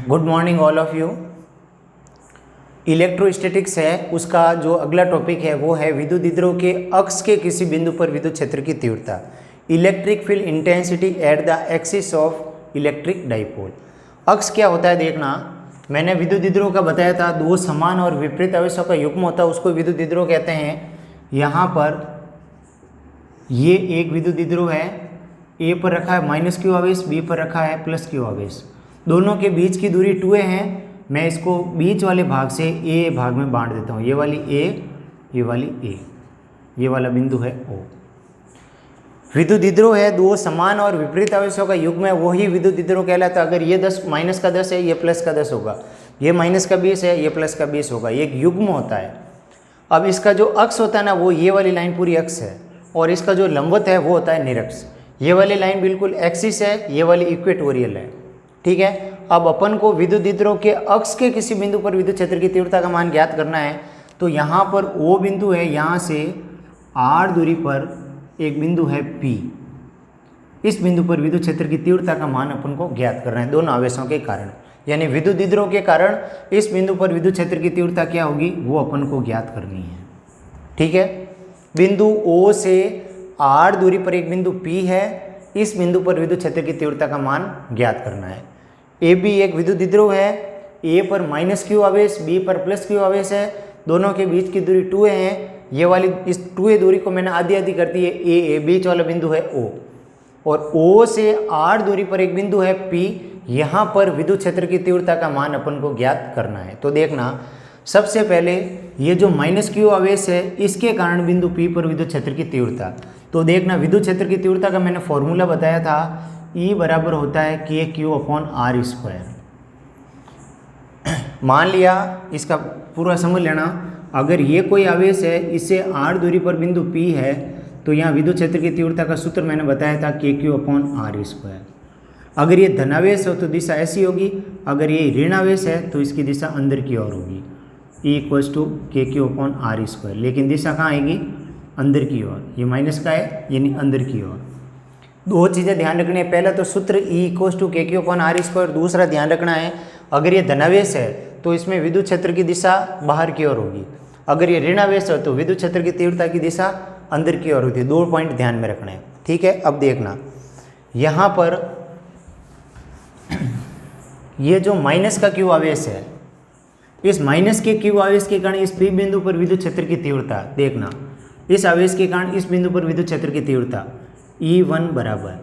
Good morning all of you. Electrostatics है, उसका जो अगला टॉपिक है वो है विद्युत विद्रोह के अक्ष के किसी बिंदु पर विद्युत क्षेत्र की तीव्रता, electric field intensity at the axis of electric dipole. अक्ष क्या होता है देखना, मैंने विद्युत विद्रोह का बताया था, दो समान और विपरीत आवेशों का युग्म होता है, उसको विद्युत विद्रोह कहते हैं। यहाँ पर ये एक विद्युत विद्रोह है, ए पर रखा है माइनस क्यू आवेश, बी पर रखा है प्लस क्यू आवेश, दोनों के बीच की दूरी 2a है। मैं इसको बीच वाले भाग से ए भाग में बांट देता हूँ, ये वाली ए, ये वाली ए, ये वाला बिंदु है O। विद्युत विद्रोह है, दो समान और विपरीत आवेशों का युग्म है, वही विद्युत विद्रोह कहलाता है। अगर ये 10 माइनस का 10 है, ये प्लस का 10 होगा, ये माइनस का 20 है, ये प्लस का 20 होगा, ये एक युग्म होता है। अब इसका जो अक्ष होता है ना, वो ये वाली लाइन पूरी अक्ष है, और इसका जो लंबवत है वो होता है निरक्ष। ये वाली लाइन बिल्कुल एक्सिस है, ये वाली इक्वेटोरियल है, ठीक है। अब अपन को विद्युत विद्रोह के अक्ष के किसी बिंदु पर विद्युत क्षेत्र की तीव्रता का मान ज्ञात करना है। तो यहाँ पर O बिंदु है, यहाँ से R दूरी पर एक बिंदु है P, इस बिंदु पर विद्युत क्षेत्र की तीव्रता का मान अपन को ज्ञात करना है दोनों आवेशों के कारण, यानी विद्युत विद्रोह के कारण इस बिंदु पर विद्युत क्षेत्र की तीव्रता क्या होगी वो अपन को ज्ञात करनी है, ठीक है। बिंदु O से R दूरी पर एक बिंदु P है, इस बिंदु पर विद्युत क्षेत्र की तीव्रता का मान ज्ञात करना है। ए बी एक विद्युत विद्रोह है, ए पर माइनस क्यू आवेश, बी पर प्लस क्यू आवेश है, दोनों के बीच की दूरी 2a है। ये वाली इस 2a दूरी को मैंने आधी आधी कर दी है, ए बीच वाला बिंदु है O, और O से R दूरी पर एक बिंदु है P, यहाँ पर विद्युत क्षेत्र की तीव्रता का मान अपन को ज्ञात करना है। तो देखना, सबसे पहले ये जो माइनस क्यू आवेश है, इसके कारण बिंदु P पर विद्युत क्षेत्र की तीव्रता। तो देखना, विद्युत क्षेत्र की तीव्रता का मैंने फॉर्मूला बताया था, E बराबर होता है KQ/R²। मान लिया, इसका पूरा समझ लेना, अगर ये कोई आवेश है, इससे R दूरी पर बिंदु P है, तो यहाँ विद्युत क्षेत्र की तीव्रता का सूत्र मैंने बताया था KQ/R²। अगर ये धनावेश हो तो दिशा ऐसी होगी, अगर ये ऋण आवेश है तो इसकी दिशा अंदर की ओर होगी, E KQ/R², लेकिन दिशा कहाँ आएगी, अंदर की ओर। ये माइनस का है, यानी अंदर की ओर। दो चीज़ें ध्यान रखनी है, पहला तो सूत्र E KQ/R², दूसरा ध्यान रखना है अगर ये धनावेश है तो इसमें विद्युत क्षेत्र की दिशा बाहर की ओर होगी, अगर ये ऋणावेश है तो विद्युत क्षेत्र की तीव्रता की दिशा अंदर की ओर होती है। दो पॉइंट ध्यान में रखना है, ठीक है। अब देखना, यहाँ पर ये जो माइनस का क्यू आवेश है, इस माइनस के क्यू आवेश के कारण इस P बिंदु पर विद्युत क्षेत्र की तीव्रता देखना, इस आवेश के कारण इस बिंदु पर विद्युत क्षेत्र की तीव्रता E1 बराबर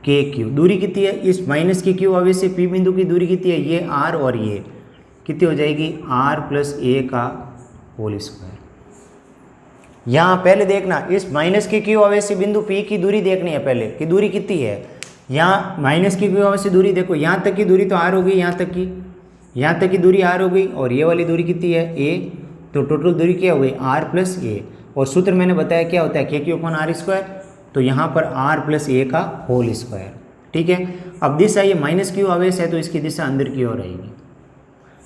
KQ, दूरी कितनी है, इस माइनस के क्यू आवेश से P बिंदु की दूरी कितनी है, ये R, और ये कितनी हो जाएगी R + a का होल स्क्वायर। यहाँ पहले देखना, इस माइनस के क्यू आवेश से बिंदु P की दूरी देखनी है पहले, कि दूरी कितनी है। यहाँ माइनस की क्यू आवेश से दूरी देखो, यहाँ तक की दूरी तो R हो गई, यहाँ तक की दूरी R हो गई, और ये वाली दूरी कितनी है A, तो टोटल दूरी क्या हो गई R + a, और सूत्र मैंने बताया क्या होता है KQ/R², तो यहाँ पर R + a का होल स्क्वायर, ठीक है। अब दिशा ये माइनस क्यू आवेश है तो इसकी दिशा अंदर की ओर आएगी,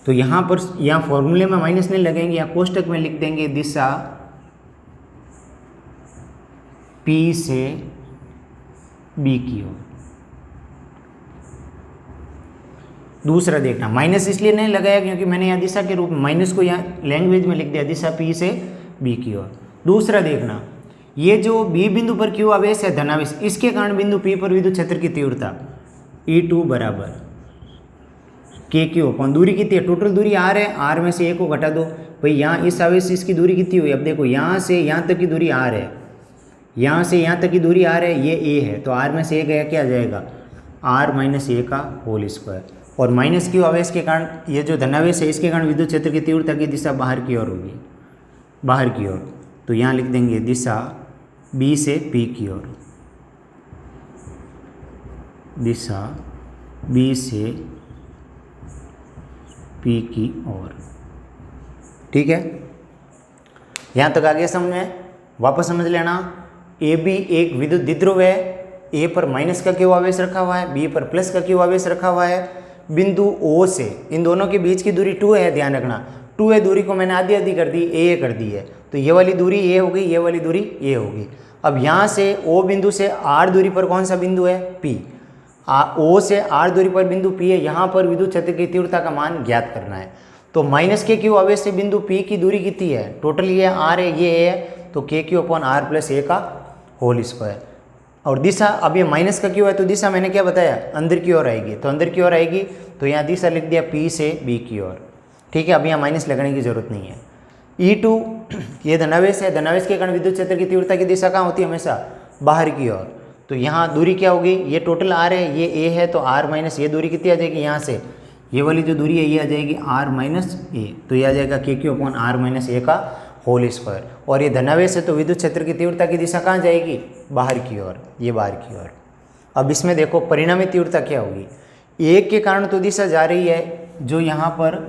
तो यहाँ पर यहाँ फॉर्मूले में माइनस नहीं लगेंगे, या कोष्टक में लिख देंगे दिशा P से B की ओर। दूसरा देखना, माइनस इसलिए नहीं लगाया क्योंकि मैंने यहाँ दिशा के रूप में माइनस को यहाँ लैंग्वेज में लिख दिया, दिशा P से B की ओर। दूसरा देखना, ये जो B बिंदु पर क्यू आवेश है धनावेश, इसके कारण बिंदु P पर विद्युत क्षेत्र की तीव्रता E2 बराबर KQ, दूरी कितनी है, टोटल दूरी R है, R में से A को घटा दो भाई, यहाँ इस आवेश से इसकी दूरी कितनी हुई, अब देखो यहाँ से यहाँ तक की दूरी R है, यहाँ से यहाँ तक की दूरी R है, ये A है, तो R में से A गया, क्या आ जाएगा R - a का होल स्क्वायर। और माइनस क्यू आवेश के कारण ये जो धनावेश है, इसके कारण विद्युत क्षेत्र की तीव्रता की दिशा बाहर की ओर होगी, बाहर की ओर, तो यहाँ लिख देंगे दिशा B से P की ओर, दिशा B से P की ओर, ठीक है। यहाँ तक आगे समझ में, वापस समझ लेना, ए बी एक विद्युत द्विध्रुव है, ए पर माइनस का क्यू आवेश रखा हुआ है, बी पर प्लस का क्यू आवेश रखा हुआ है। बिंदु O से इन दोनों के बीच की दूरी 2 है, ध्यान रखना, 2a दूरी को मैंने आधी आधी कर दी, a कर दी है, तो ये वाली दूरी a होगी, ये वाली दूरी a होगी। अब यहाँ से O बिंदु से R दूरी पर कौन सा बिंदु है P, ओ से आर दूरी पर बिंदु पी है, यहाँ पर विद्युत क्षेत्र की तीव्रता का मान ज्ञात करना है। तो माइनस के क्यू आवेश से बिंदु पी की दूरी कितनी है, टोटल ये आर है, ये ए है, तो के Q upon R plus A का होल स्क्वायर। और दिशा, अब ये माइनस का क्यू है तो दिशा मैंने क्या बताया, अंदर की ओर आएगी, तो अंदर की ओर आएगी तो यहाँ दिशा लिख दिया पी से बी की ओर। ठीक है, अब यहाँ माइनस लगाने की जरूरत नहीं है। E2 ये धनावेश है, धनावेश के कारण विद्युत क्षेत्र की तीव्रता की दिशा कहाँ होती है, हमेशा बाहर की ओर। तो यहाँ दूरी क्या होगी, ये टोटल आर है, ये ए है, तो आर माइनस ये दूरी कितनी आ जाएगी, यहाँ से ये वाली जो दूरी है ये आ जाएगी आर माइनस ए, तो ये आ जाएगा के Q upon R minus A का होल स्क्वायर। और ये धनावेश है तो विद्युत क्षेत्र की तीव्रता की दिशा कहाँ जाएगी, बाहर की ओर, ये बाहर की ओर। अब इसमें देखो परिणामी तीव्रता क्या होगी, एक के कारण तो दिशा जा रही है, जो यहाँ पर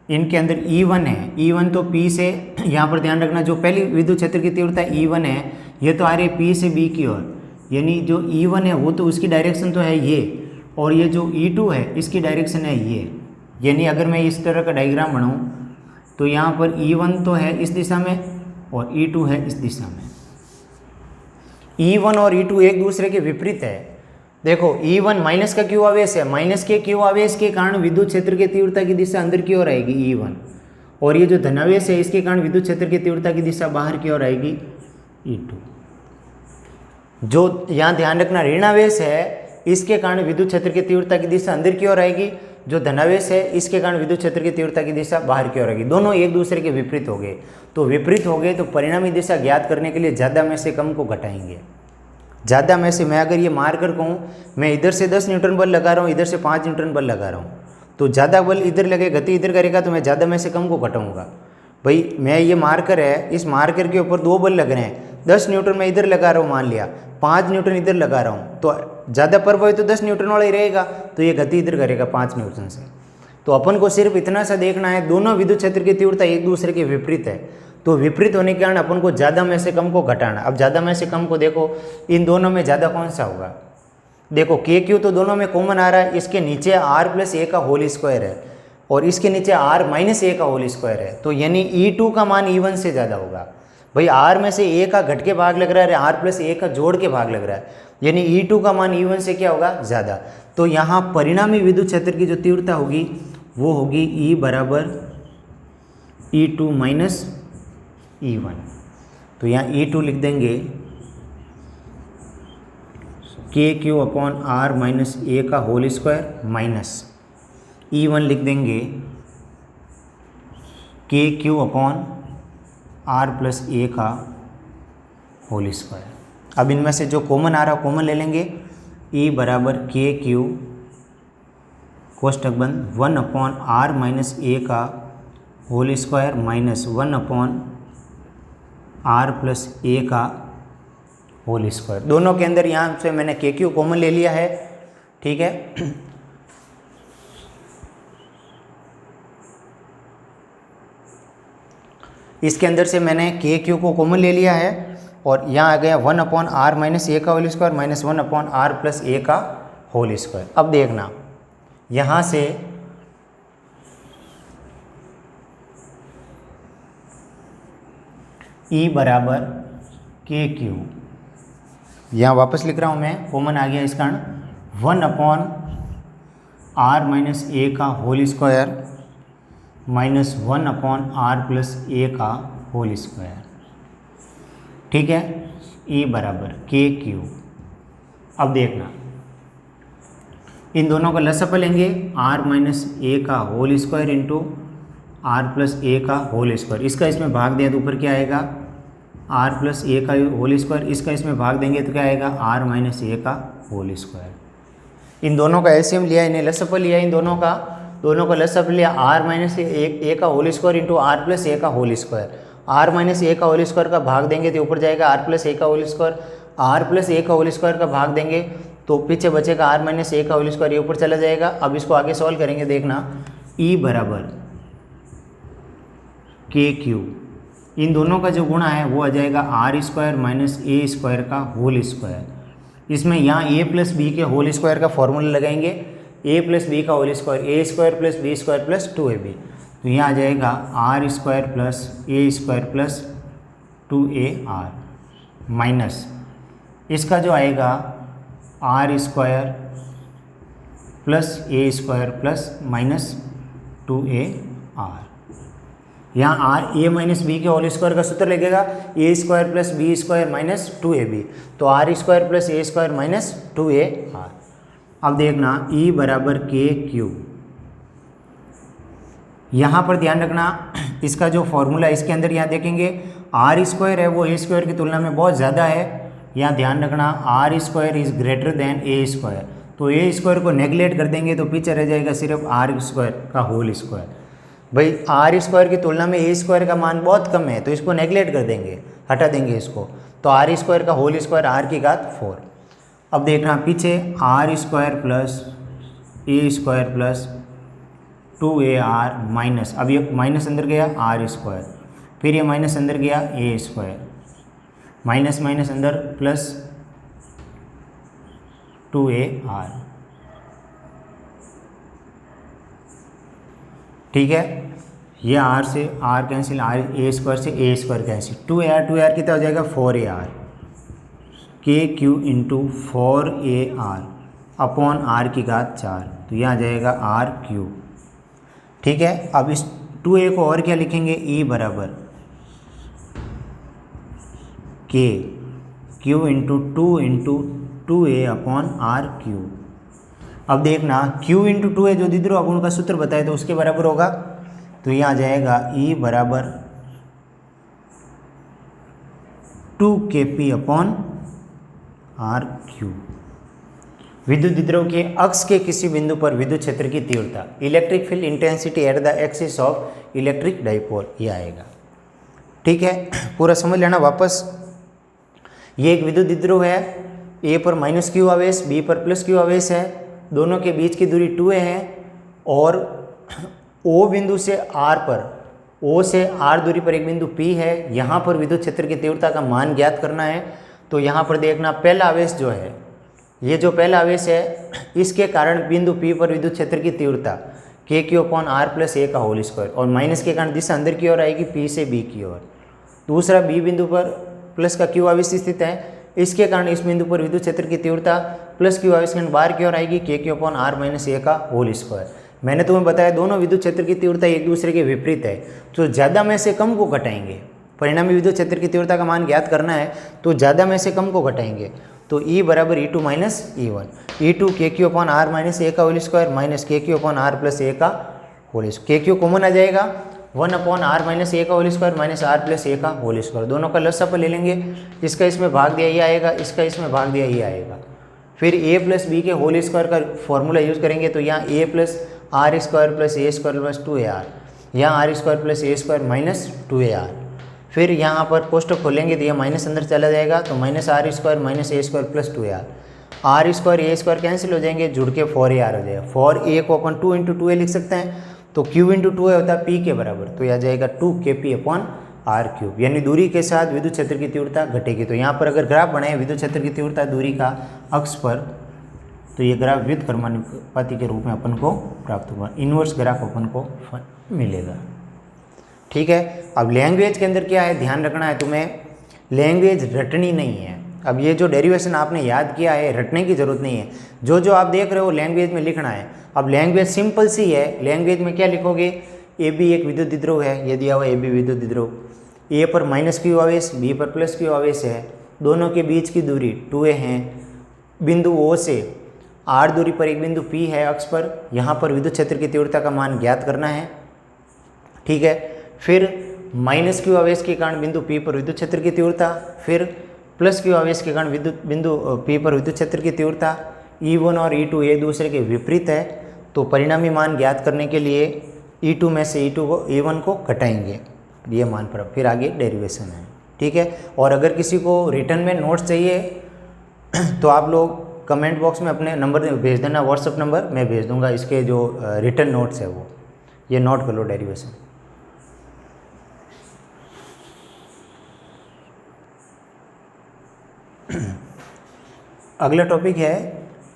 इनके अंदर E1 है, E1 तो P से, यहाँ पर ध्यान रखना जो पहली विद्युत क्षेत्र की तीव्रता E1 है, ये तो आ रही है P से B की ओर, यानी जो E1 है वो तो उसकी डायरेक्शन तो है ये, और ये जो E2 है इसकी डायरेक्शन है ये। यानी अगर मैं इस तरह का डायग्राम बनाऊँ तो यहाँ पर E1 तो है इस दिशा में और E2 है इस दिशा में। E1 और E2 एक दूसरे के विपरीत है। देखो E1 माइनस का क्यू आवेश है, माइनस के क्यू आवेश के कारण विद्युत क्षेत्र की तीव्रता की दिशा अंदर की ओर आएगी E1, और ये जो धनावेश है इसके कारण विद्युत क्षेत्र की तीव्रता की दिशा बाहर की ओर आएगी E2। जो यहाँ ध्यान रखना ऋणावेश है इसके कारण विद्युत क्षेत्र की तीव्रता की दिशा अंदर की ओर आएगी, जो धनावेश है इसके कारण विद्युत क्षेत्र की तीव्रता की दिशा बाहर की ओर आएगी। दोनों एक दूसरे के विपरीत हो गए, तो विपरीत हो गए तो परिणामी दिशा ज्ञात करने के लिए ज़्यादा में से कम को घटाएंगे। ज़्यादा में से मैं अगर ये मार्कर कहूँ, मैं इधर से 10 न्यूटन बल लगा रहा हूँ, इधर से 5 न्यूटन बल लगा रहा हूँ, तो ज़्यादा बल इधर लगे, गति इधर करेगा, तो मैं ज़्यादा में से कम को घटाऊँगा। भाई मैं ये मार्कर है, इस मार्कर के ऊपर 2 बल लग रहे हैं, 10 न्यूटन मैं इधर लगा रहा हूँ, मान लिया 5 न्यूटन इधर लगा रहा हूँ, तो ज़्यादा प्रभावित तो 10 न्यूटन वाला ही रहेगा, तो ये गति इधर करेगा 5 न्यूटन से। तो अपन को सिर्फ इतना सा देखना है, दोनों विद्युत क्षेत्र की तीव्रता एक दूसरे के विपरीत है, तो विपरीत होने के कारण अपन को ज़्यादा में से कम को घटाना। अब ज़्यादा में से कम को देखो, इन दोनों में ज़्यादा कौन सा होगा, देखो के क्यू तो दोनों में कॉमन आ रहा है, इसके नीचे आर प्लस ए का होल स्क्वायर है और इसके नीचे आर माइनस ए का होल स्क्वायर है, तो यानी E2 का मान E1 से ज़्यादा होगा। भाई आर में से ए का घट के भाग लग रहा है, आर प्लस ए का जोड़ के भाग लग रहा है, यानी E2 का मान E1 से क्या होगा, ज़्यादा। तो यहाँ परिणामी विद्युत क्षेत्र की जो तीव्रता होगी वो होगी E बराबर E2 माइनस E1। तो यहाँ E2 लिख देंगे के Q upon R minus A का होल स्क्वायर, माइनस E1 लिख देंगे के Q upon R plus A का होल स्क्वायर। अब इनमें से जो कॉमन आ रहा है कॉमन ले लेंगे, E बराबर के क्यू कोष्टक बंद 1 अपॉन आर माइनस ए का whole square minus 1 upon R plus A का होल स्क्वायर। दोनों के अंदर यहाँ से मैंने के क्यू कॉमन ले लिया है, ठीक है। इसके अंदर से मैंने के क्यू को कॉमन ले लिया है और यहाँ आ गया 1 अपॉन आर माइनस ए का whole square minus 1 upon R plus A का होल स्क्वायर। अब देखना यहाँ से E बराबर के क्यू, यहाँ वापस लिख रहा हूँ मैं, कॉमन आ गया इस कारण 1 अपॉन आर माइनस ए का whole square minus 1 upon R plus A का होल स्क्वायर, ठीक है। E बराबर के क्यू। अब देखना इन दोनों का लसापा लेंगे, आर माइनस ए का whole square into R plus A का होल स्क्वायर। इसका इसमें भाग दिया तो ऊपर क्या आएगा, आर प्लस ए का होल स्क्वायर। इसका इसमें भाग देंगे तो क्या आएगा, आर माइनस ए का होल स्क्वायर। इन दोनों का एलसीएम लिया, इन्हें लसापा लिया, इन दोनों का लसापा लिया, आर माइनस ए का whole square into R plus A का whole square. R minus A का होल स्क्वायर का भाग देंगे तो ऊपर जाएगा आर प्लस ए का whole square, are plus A का होल स्क्वायर का भाग देंगे तो पीछे बचेगा आर माइनस ए का होल स्क्वायर, ये ऊपर चला जाएगा। अब इसको आगे सॉल्व करेंगे, देखना E बराबर के क्यू, इन दोनों का जो गुणा है वो आ जाएगा R square minus A square का होल स्क्वायर। इसमें यहाँ ए प्लस बी के होल स्क्वायर का फॉर्मूला लगाएंगे, ए प्लस बी का whole square, A square plus B square plus 2ab, तो यहाँ आ जाएगा R square plus A square plus 2ar minus इसका जो आएगा R square plus A square plus minus 2AR। यहाँ आर ए माइनस बी के होल स्क्वायर का सूत्र लगेगा ए square plus B square minus 2AB, तो R square plus A square minus 2AR। अब देखना E बराबर के क्यू, यहाँ पर ध्यान रखना इसका जो फॉर्मूला इसके अंदर यहाँ देखेंगे आर स्क्वायर है वो ए स्क्वायर की तुलना में बहुत ज़्यादा है। यहाँ ध्यान रखना R square is greater than A square, तो ए स्क्वायर को नेगलेक्ट कर देंगे तो पीछे रह जाएगा सिर्फ आर स्क्वायर का होल स्क्वायर। भाई आर स्क्वायर की तुलना में ए स्क्वायर का मान बहुत कम है तो इसको नेगलेक्ट कर देंगे, हटा देंगे इसको, तो आर स्क्वायर का होल स्क्वायर आर की घात 4। अब देखना पीछे R square plus A square plus 2AR minus, अब ये माइनस अंदर गया आर स्क्वायर, फिर ये माइनस अंदर गया ए स्क्वायर, माइनस माइनस अंदर प्लस 2AR। ठीक है, ये आर से R cancel, R A square से ए स्क्वायर कैंसिल, 2AR कितना हो जाएगा 4AR, के Q into 4AR upon are की घात 4, तो यह आ जाएगा आर क्यू। ठीक है, अब इस 2A को और क्या लिखेंगे E बराबर K Q into 2A upon R Q. अब देखना Q इंटू 2A जो दीदरो अब उनका सूत्र बताए तो उसके बराबर होगा, तो यह आ जाएगा E बराबर 2KP अपॉन आर क्यू। विद्युत द्विध्रुव के अक्ष के किसी बिंदु पर विद्युत क्षेत्र की तीव्रता, electric field intensity at the axis of electric dipole, ये आएगा। ठीक है, पूरा समझ लेना वापस। ये एक विद्युत द्विध्रुव है, ए पर माइनस क्यू आवेश, बी पर प्लस क्यू आवेश है, दोनों के बीच की दूरी 2A है और O बिंदु से R पर, O से R दूरी पर एक बिंदु P है, यहाँ पर विद्युत क्षेत्र की तीव्रता का मान ज्ञात करना है। तो यहाँ पर देखना पहला आवेश जो है, ये जो पहला आवेश है इसके कारण बिंदु P पर विद्युत क्षेत्र की तीव्रता के Q upon R plus A का होल स्क्वायर, और माइनस के कारण दिशा अंदर की ओर आएगी P से B की ओर। दूसरा B बिंदु पर प्लस का क्यू आवेश स्थित है, इसके कारण इस बिंदु पर विद्युत क्षेत्र की तीव्रता प्लस क्यू आवेश के बाहर की ओर आएगी के Q upon R minus A का होल स्क्वायर। मैंने तुम्हें बताया दोनों विद्युत क्षेत्र की तीव्रता एक दूसरे के विपरीत है, तो ज़्यादा में से कम को घटाएंगे। परिणामी विद्युत क्षेत्र की तीव्रता का मान ज्ञात करना है तो ज़्यादा में से कम को घटाएंगे, तो E बराबर E2 minus E1, E2 K Q upon R minus A का whole square minus K Q upon R plus A का whole square, K Q common आ जाएगा 1 अपॉन आर माइनस ए का whole square minus R plus A का whole square, दोनों का लसाअ पर ले लेंगे, इसका इसमें भाग दिया ये आएगा, इसका इसमें भाग दिया ये आएगा। फिर ए प्लस बी के होल स्क्वायर का फॉर्मूला यूज़ करेंगे, तो यहाँ A plus R square plus A square plus 2AR, यहाँ R square plus A square minus 2AR। फिर यहाँ पर कोष्टक खोलेंगे तो यह माइनस अंदर चला जाएगा, तो minus R square minus A square plus 2AR, R square A square cancel हो जाएंगे, जुड़ के 4AR हो जाएगा। 4A को अपन 2 इंटू 2A लिख सकते हैं, तो Q इंटू 2A होता है P के बराबर, तो यह आ जाएगा 2KP अपॉन आर क्यूब, यानी दूरी के साथ विद्युत क्षेत्र की तीव्रता घटेगी। तो यहाँ पर अगर ग्राफ बनाए विद्युत क्षेत्र की तीव्रता दूरी का अक्ष पर, तो ये ग्राफ व्युत्क्रम क्रमानुपाती के रूप में अपन को प्राप्त होगा, इन्वर्स ग्राफ अपन को मिलेगा। ठीक है, अब लैंग्वेज के अंदर क्या है ध्यान रखना है तुम्हें, लैंग्वेज रटनी नहीं है। अब ये जो डेरिवेशन आपने याद किया है रटने की जरूरत नहीं है, जो जो आप देख रहे हो लैंग्वेज में लिखना है। अब लैंग्वेज सिंपल सी है, लैंग्वेज में क्या लिखोगे, ए बी एक विद्युत द्विध्रुव है, ये दिया हुआ ए बी विद्युत द्विध्रुव, ए पर माइनस क्यू आवेश बी पर प्लस क्यू आवेश है, दोनों के बीच की दूरी 2A है, बिंदु O से R दूरी पर एक बिंदु P है अक्ष पर, यहाँ पर विद्युत क्षेत्र की तीव्रता का मान ज्ञात करना है। ठीक है, फिर माइनस क्यू आवेश के कारण बिंदु P पर विद्युत क्षेत्र की तीव्रता, फिर प्लस क्यू आवेश के कारण बिंदु P पर विद्युत क्षेत्र की तीव्रता, E1 और E2 एक दूसरे के विपरीत है, तो परिणामी मान ज्ञात करने के लिए E2 में से E2 को E1 को घटाएंगे, ये मान पर फिर आगे डेरिवेशन है। ठीक है, और अगर किसी को रिटर्न में नोट्स चाहिए तो आप लोग कमेंट बॉक्स में अपने नंबर भेज देना, व्हाट्सअप नंबर मैं भेज दूंगा, इसके जो रिटर्न नोट्स है वो ये नोट कर लो डेरिवेशन। अगला टॉपिक है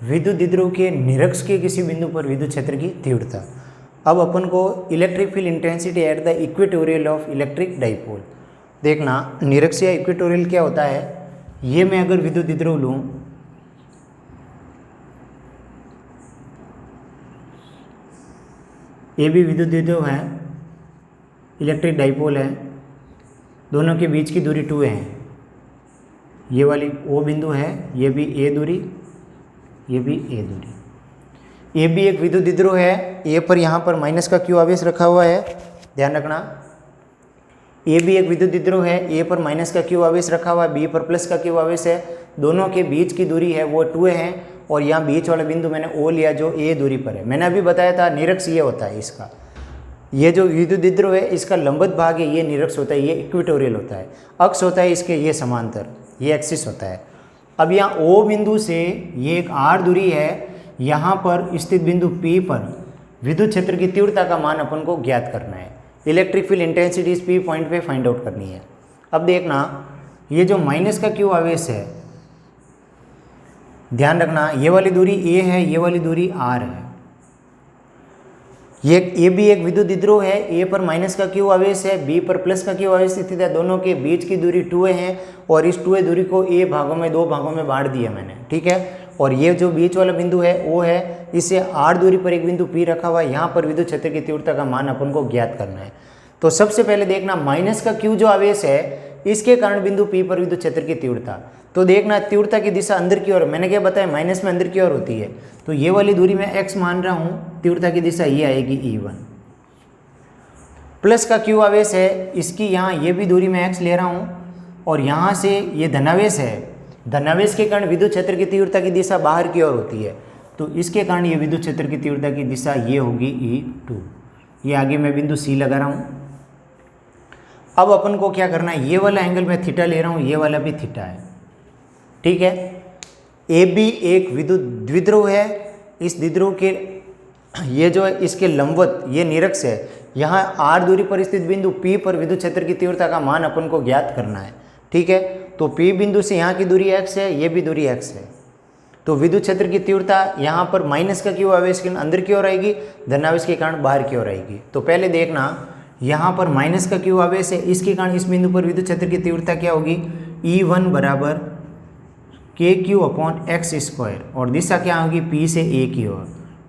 विद्युत द्विध्रुव के निरक्ष के किसी बिंदु पर विद्युत क्षेत्र की तीव्रता। अब अपन को electric field intensity at the equatorial of electric dipole देखना। निरक्ष या इक्वेटोरियल क्या होता है, ये मैं अगर विद्युत द्विध्रुव लूँ, ए बी विद्युत द्विध्रुव है, इलेक्ट्रिक डाइपोल है, दोनों के बीच की दूरी 2a है। ये वाली ओ बिंदु है, ये भी ए दूरी, ये भी ए दूरी। ए भी एक विद्युत द्विध्रुव है, ए पर यहाँ पर माइनस का क्यू आवेश रखा हुआ है, ध्यान रखना। ए भी एक विद्युत द्विध्रुव है, ए पर माइनस का क्यू आवेश रखा हुआ है, बी पर प्लस का क्यू आवेश है। दोनों के बीच की दूरी है वो 2a है, और यहाँ बीच वाला बिंदु मैंने ओ लिया जो ए दूरी पर है। मैंने अभी बताया था निरक्ष ये होता है इसका, ये जो विद्युत द्विध्रुव है इसका लंबवत भाग है ये निरक्ष होता है, ये इक्वेटोरियल होता है। अक्ष होता है इसके ये समांतर, ये एक्सिस होता है। अब यहाँ ओ बिंदु से ये एक आर दूरी है, यहाँ पर स्थित बिंदु P पर विद्युत क्षेत्र की तीव्रता का मान अपन को ज्ञात करना है। इलेक्ट्रिक फील्ड इंटेंसिटी इस P पॉइंट पे फाइंड आउट करनी है। अब देखना ये जो माइनस का क्यू आवेश है, ध्यान रखना ये वाली दूरी A है, ये वाली दूरी R है। ये ए भी एक विद्युत द्विध्रुव है, ए पर माइनस का क्यू आवेश है, बी पर प्लस का क्यू आवेश स्थित है। दोनों के बीच की दूरी 2a है, और इस 2a दूरी को ए भागों में 2 भागों में बांट दिया मैंने, ठीक है। और ये जो बीच वाला बिंदु है ओ है, इसे आर दूरी पर एक बिंदु P रखा हुआ है। यहाँ पर विद्युत क्षेत्र की तीव्रता का मान अपन को ज्ञात करना है। तो सबसे पहले देखना माइनस का क्यू जो आवेश है इसके कारण बिंदु P पर विद्युत क्षेत्र की तीव्रता। तो देखना तीव्रता की दिशा अंदर की ओर, मैंने क्या बताया माइनस में अंदर की ओर होती है, तो ये वाली दूरी मैं x मान रहा हूँ, तीव्रता की दिशा ये आएगी E1। प्लस का क्यू आवेश है, इसकी यहाँ ये भी दूरी मैं x ले रहा हूँ, और यहाँ से ये धनावेश है, धनावेश के कारण विद्युत क्षेत्र की तीव्रता की दिशा बाहर की ओर होती है, तो इसके कारण ये विद्युत क्षेत्र की तीव्रता की दिशा ये होगी E2। ये आगे मैं बिंदु C लगा रहा हूँ। अब अपन को क्या करना है, ये वाला एंगल मैं थीटा ले रहा हूँ, ये वाला भी थीटा है, ठीक है। ए बी एक विद्युत द्विध्रुव है, इस द्विध्रुव के ये जो है इसके लंबवत ये निरक्ष है। यहाँ आर दूरी पर स्थित बिंदु P पर विद्युत क्षेत्र की तीव्रता का मान अपन को ज्ञात करना है, ठीक है। तो P बिंदु से यहाँ की दूरी x है, ये भी दूरी x है। तो विद्युत क्षेत्र की तीव्रता यहाँ पर माइनस का क्यू आवेश के अंदर की ओर आएगी, धनावेश के कारण बाहर की ओर आएगी। तो पहले देखना यहाँ पर माइनस का क्यू आवेश है, इसके कारण इस बिंदु पर विद्युत क्षेत्र की तीव्रता क्या होगी, E1 बराबर KQ/x², और दिशा क्या होगी P से A की ओर,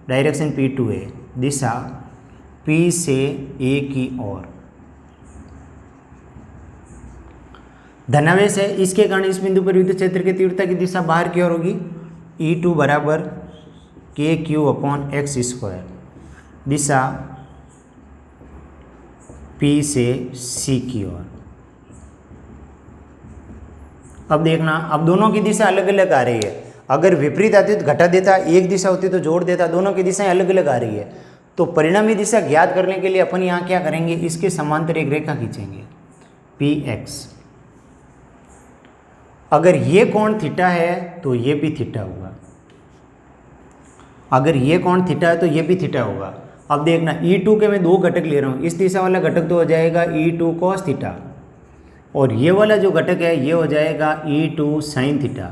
डायरेक्शन P2 है, दिशा P से A की ओर। धनावेश है, इसके कारण इस बिंदु पर विद्युत क्षेत्र की तीव्रता की दिशा बाहर की ओर होगी, E2 बराबर KQ/x², दिशा P से C की ओर। अब देखना, अब दोनों की दिशा अलग अलग आ रही है। अगर विपरीत आती तो घटा देता, एक दिशा होती तो जोड़ देता, दोनों की दिशाएं अलग अलग आ रही है। तो परिणामी दिशा ज्ञात करने के लिए अपन यहाँ क्या करेंगे, इसके समांतर एक रेखा खींचेंगे PX। अगर ये कोण थीटा है तो ये भी थीटा होगा, अगर ये कोण थीटा है तो ये भी थीटा होगा। अब देखना E2 के मैं 2 घटक ले रहा हूँ, इस दिशा वाला घटक तो हो जाएगा E2 cos थीटा, और ये वाला जो घटक है ये हो जाएगा E2 sin थीटा।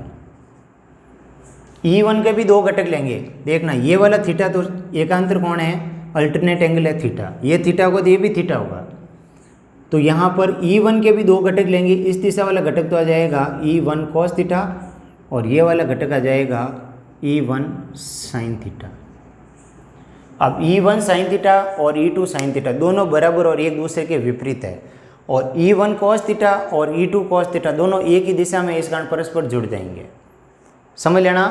E1 के भी 2 घटक लेंगे, देखना ये वाला थीटा तो एकांतर कोण है, अल्टरनेट एंगल है थीटा, ये थीटा होगा तो ये भी थीटा होगा। तो यहाँ पर E1 के भी 2 घटक लेंगे, इस दिशा वाला घटक तो आ जाएगा E1 cos थीटा, और ये वाला घटक आ जाएगा E1 sin थीटा। अब E1 sin थीटा और E2 sin थीटा दोनों बराबर और एक दूसरे के विपरीत है, और E1 cos थीटा और E2 cos थीटा दोनों एक ही दिशा में, इस कारण परस्पर जुड़ जाएंगे। समझ लेना,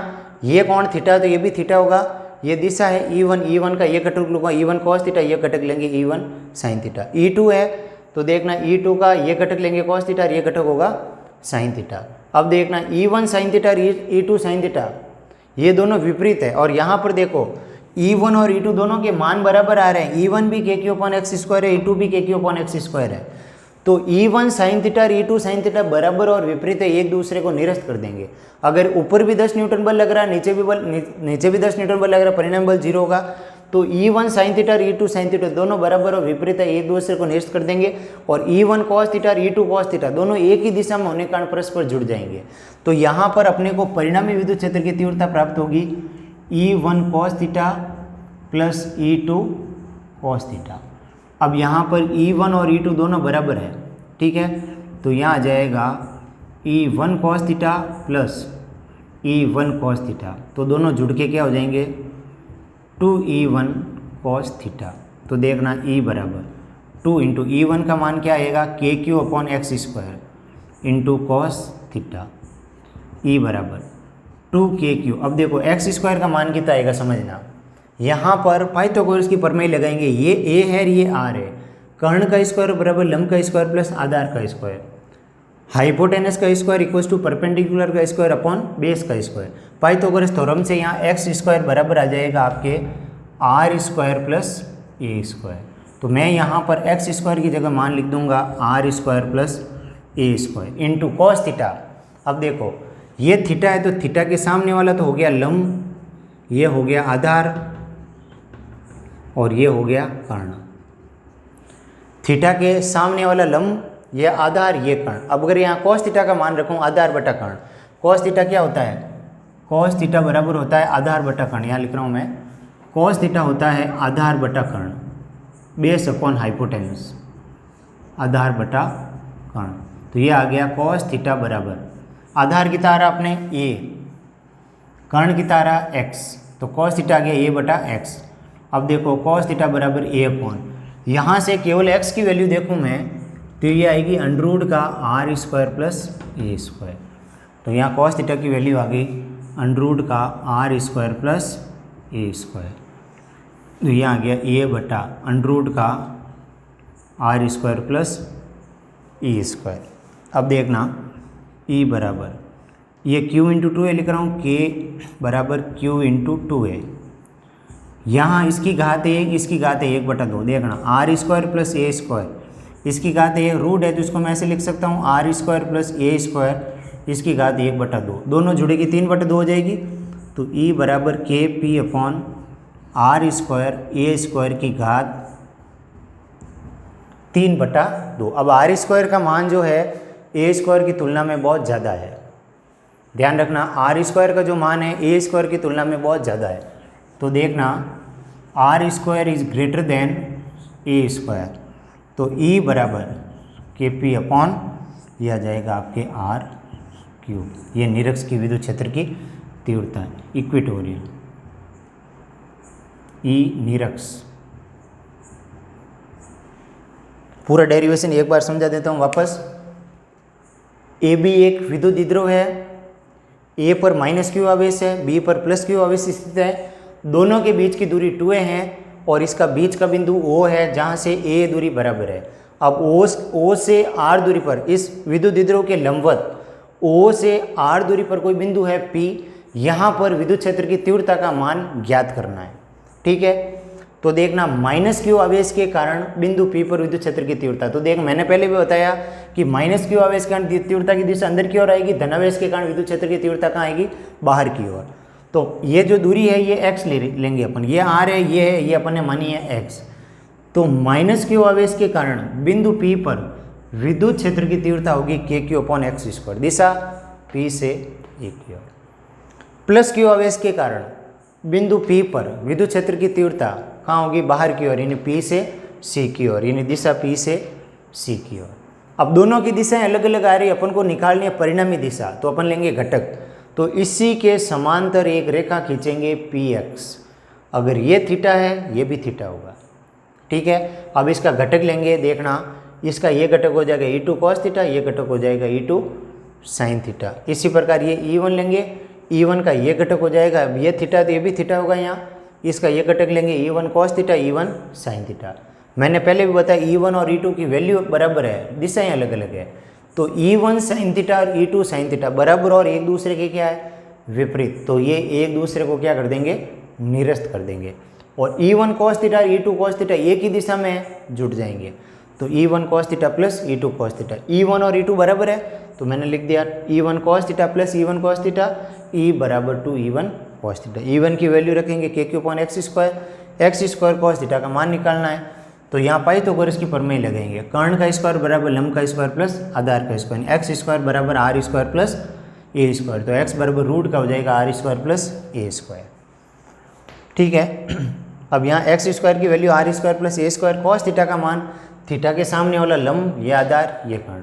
ये कोण थीटा तो ये भी थीटा होगा, ये दिशा है E1 का ये घटक लूँगा E1 cos थीटा, ये घटक लेंगे E1 sin थीटा। E2 है तो देखना E2 का ये घटक लेंगे cos थीटा और ये घटक होगा sin थीटा। अब देखना E1 sin थीटा और E2 sin थीटा ये दोनों विपरीत है, और यहाँ पर देखो E1 और E2 दोनों के मान बराबर आ रहे हैं, E1 भी KQ/x² है, E2 भी KQ/x² है। तो E1 sin थीटा और E2 sin थीटा बराबर और विपरीत है, एक दूसरे को निरस्त कर देंगे। अगर ऊपर भी 10 न्यूटन बल लग रहा है, नीचे भी 10 न्यूटन बल लग रहा है, परिणाम बल 0 होगा। तो E1 sin थीटा और E2 sin थीटा दोनों बराबर और विपरीत है, एक दूसरे को निरस्त कर देंगे, और E1 cos थीटा और E2 cos थीटा दोनों एक ही दिशा में होने के कारण परस्पर जुड़ जाएंगे। तो यहाँ पर अपने को परिणामी विद्युत क्षेत्र की तीव्रता प्राप्त होगी E1 cos theta plus E2 cos theta. अब यहाँ पर E1 और E2 दोनों बराबर है, ठीक है। तो यहाँ आ जाएगा E1 cos theta plus E1 cos theta, तो दोनों जुड़ के क्या हो जाएंगे 2E1 cos थीटा। तो देखना ई बराबर 2 इंटू E1 का मान क्या आएगा K Q upon x square into cos theta, E बराबर 2KQ। अब देखो एक्स स्क्वायर का मान कितना आएगा समझना, यहाँ पर पाइथागोरस की प्रमेय लगाएंगे, ये ए है और ये आर है, कर्ण का स्क्वायर बराबर लंब का स्क्वायर प्लस आधार का स्क्वायर, हाइपोटेनस का स्क्वायर इक्वल्स टू परपेंडिकुलर का स्क्वायर अपॉन बेस का स्क्वायर। पाइथागोरस थ्योरम से यहाँ एक्स स्क्वायर बराबर आ जाएगा आपके R square plus A square. तो मैं यहाँ पर एक्स स्क्वायर की जगह मान लिख दूंगा R square plus A square into cos theta. अब देखो ये थीटा है तो थीटा के सामने वाला तो हो गया लंब, ये हो गया आधार और ये हो गया कर्ण। थीटा के सामने वाला लंब, ये आधार, ये कर्ण। अब अगर यहाँ कॉस थीटा का मान रखूँ आधार बटा कर्ण, कॉस थीटा क्या होता है, कॉस थीटा बराबर होता है आधार बटा कर्ण, यहाँ लिख रहा हूँ मैं, कॉस थीटा होता है आधार बटा कर्ण, बेस अपॉन हाइपोटेनस, आधार बटा कर्ण। तो ये आ गया कॉस थीटा बराबर आधार की तारा अपने ए, कर्ण की तारा एक्स, तो कॉस थीटा आ गया ए बटा एक्स। अब देखो कॉस थीटा बराबर ए अपॉन, यहाँ से केवल एक्स की वैल्यू देखूँ मैं तो ये आएगी अंडरूट का R square plus A square. तो यहाँ कॉस थीटा की वैल्यू आ गई अंडरूट का R square plus A square. तो ये आ गया ए बटा अंडरूट का R square plus A square. अब देखना ई बराबर ये क्यू इंटू टू ए लिख रहा हूँ, के बराबर क्यू इंटू टू ए, यहाँ इसकी घात एक, इसकी घात है 1/2। देखना R square plus A square, इसकी घात एक रूट है तो इसको मैं ऐसे लिख सकता हूँ R square plus A square, इसकी घात 1/2, दोनों जुड़ेगी 3/2 हो जाएगी। तो ई बराबर K P upon R square A square की घात 3/2। अब आर स्क्वायर का मान जो है ए स्क्वायर की तुलना में बहुत ज़्यादा है, ध्यान रखना आर स्क्वायर का जो मान है ए स्क्वायर की तुलना में बहुत ज़्यादा है। तो देखना R square is greater than A square, तो ई बराबर के पी अपॉन यह आ जाएगा आपके आर क्यू, ये निरक्ष की विद्युत क्षेत्र की तीव्रता है, इक्वेटोरियल ई निरक्ष। पूरा डेरिवेशन एक बार समझा देता हूँ वापस। ए बी एक विद्युत द्विध्रुव है, ए पर माइनस क्यू आवेश है, बी पर प्लस क्यू आवेश स्थित है, दोनों के बीच की दूरी 2a है और इसका बीच का बिंदु O है जहाँ से A दूरी बराबर है। अब O से R दूरी पर इस विद्युत द्विध्रुव के लंबवत O से R दूरी पर कोई बिंदु है P, यहाँ पर विद्युत क्षेत्र की तीव्रता का मान ज्ञात करना है, ठीक है। तो देखना माइनस क्यू आवेश के कारण बिंदु P पर विद्युत क्षेत्र की तीव्रता, तो देख मैंने पहले भी बताया कि माइनस क्यू आवेश के कारण तीव्रता की दिशा अंदर की ओर आएगी, धनावेश के कारण विद्युत क्षेत्र की तीव्रता कहाँ आएगी, बाहर की ओर। तो ये जो दूरी है ये x लेंगे अपन, ये r है, ये अपन ने मानी है x। तो माइनस क्यू आवेश के कारण बिंदु P पर विद्युत क्षेत्र की तीव्रता होगी के क्यू अपॉन एक्स स्क्वायर, दिशा P से A की ओर। प्लस क्यू आवेश के कारण बिंदु P पर विद्युत क्षेत्र की तीव्रता कहाँ होगी, बाहर की ओर, यानी P से C की ओर, यानी दिशा P से C की ओर। अब दोनों की दिशाएं अलग अलग आ रही है, अपन को निकालनी है परिणामी दिशा, तो अपन लेंगे घटक। तो इसी के समांतर एक रेखा खींचेंगे PX, अगर ये थीटा है ये भी थीटा होगा, ठीक है। अब इसका घटक लेंगे, देखना इसका ये घटक हो जाएगा E2 cos थीटा, ये घटक हो जाएगा E2 sin थीटा। इसी प्रकार ये E1 लेंगे, E1 का ये घटक हो जाएगा, अब ये थीटा तो ये भी थीटा होगा, यहाँ इसका ये घटक लेंगे E1 cos theta, E1 sin theta. मैंने पहले भी बताया E1 और E2 की वैल्यू बराबर है, दिशाएं अलग अलग है। तो E1 sin थीटा और E2 sin थीटा बराबर और एक दूसरे के क्या है, विपरीत, तो ये एक दूसरे को क्या कर देंगे, निरस्त कर देंगे। और E1 cos थीटा और E2 cos थीटा एक ही दिशा में जुट जाएंगे, तो E1 cos theta plus E2 cos theta, E1 और E2 बराबर है, तो मैंने लिख दिया E1 cos theta plus E1 cos theta, E बराबर two E1 cos theta. E1 की वैल्यू रखेंगे K Q upon x square cos theta का मान निकालना है। तो यहाँ पाइथागोरस की प्रमेय लगाएंगे, कर्ण का स्क्वायर बराबर लंब का स्क्वायर प्लस आधार का स्क्वायर, एक्स स्क्वायर बराबर R square plus A square, तो एक्स बराबर रूट का हो जाएगा R square plus A square, ठीक है। अब यहाँ एक्स स्क्वायर की value R square plus A square, cos theta का मान, थीटा के सामने वाला लंब, ये आधार, ये कर्ण,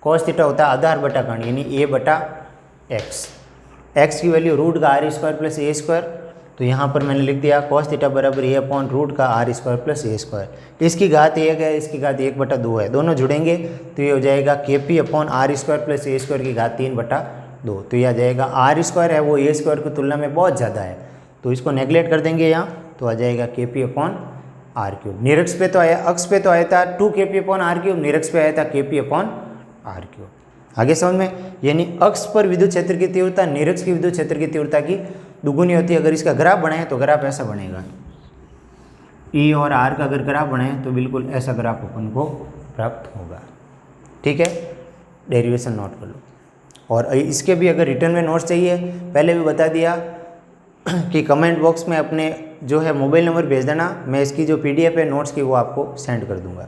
कॉस थीटा होता है आधार बटा कर्ण, यानी ए बटा एक्स, एक्स की वैल्यू रूट का R square plus A square, तो यहाँ पर मैंने लिख दिया cos थीटा बराबर ए अपॉन रूट का R square plus A square. इसकी घात 1 है, इसकी घात 1/2 है, दोनों जुड़ेंगे तो ये हो जाएगा K P upon R square plus A square की घात 3/2। तो ये आ जाएगा आर स्क्वायर है वो ए स्क्वायर की तुलना में बहुत ज़्यादा है, तो इसको नेगलेक्ट कर देंगे यहाँ, तो आ जाएगा K P upon are cube. निरक्ष पे तो आया, अक्ष पे तो आया था 2 के पी अपॉन आर क्यूब, निरक्ष पे आया था के पी अपॉन आर क्यूब। आगे समझ में, यानी अक्ष पर विद्युत क्षेत्र की तीव्रता निरक्ष की विद्युत क्षेत्र की तीव्रता की दुगुनी होती है। अगर इसका ग्राफ बनाए तो ग्राफ ऐसा बनेगा, ई और आर का अगर ग्राफ बनाए तो बिल्कुल ऐसा ग्राफ अपन को प्राप्त होगा। ठीक है, डेरिवेशन नोट कर लो। और इसके भी अगर रिटर्न में नोट्स चाहिए, पहले भी बता दिया कि कमेंट बॉक्स में अपने जो है मोबाइल नंबर भेज देना, मैं इसकी जो पीडीएफ है नोट्स की वो आपको सेंड कर दूंगा।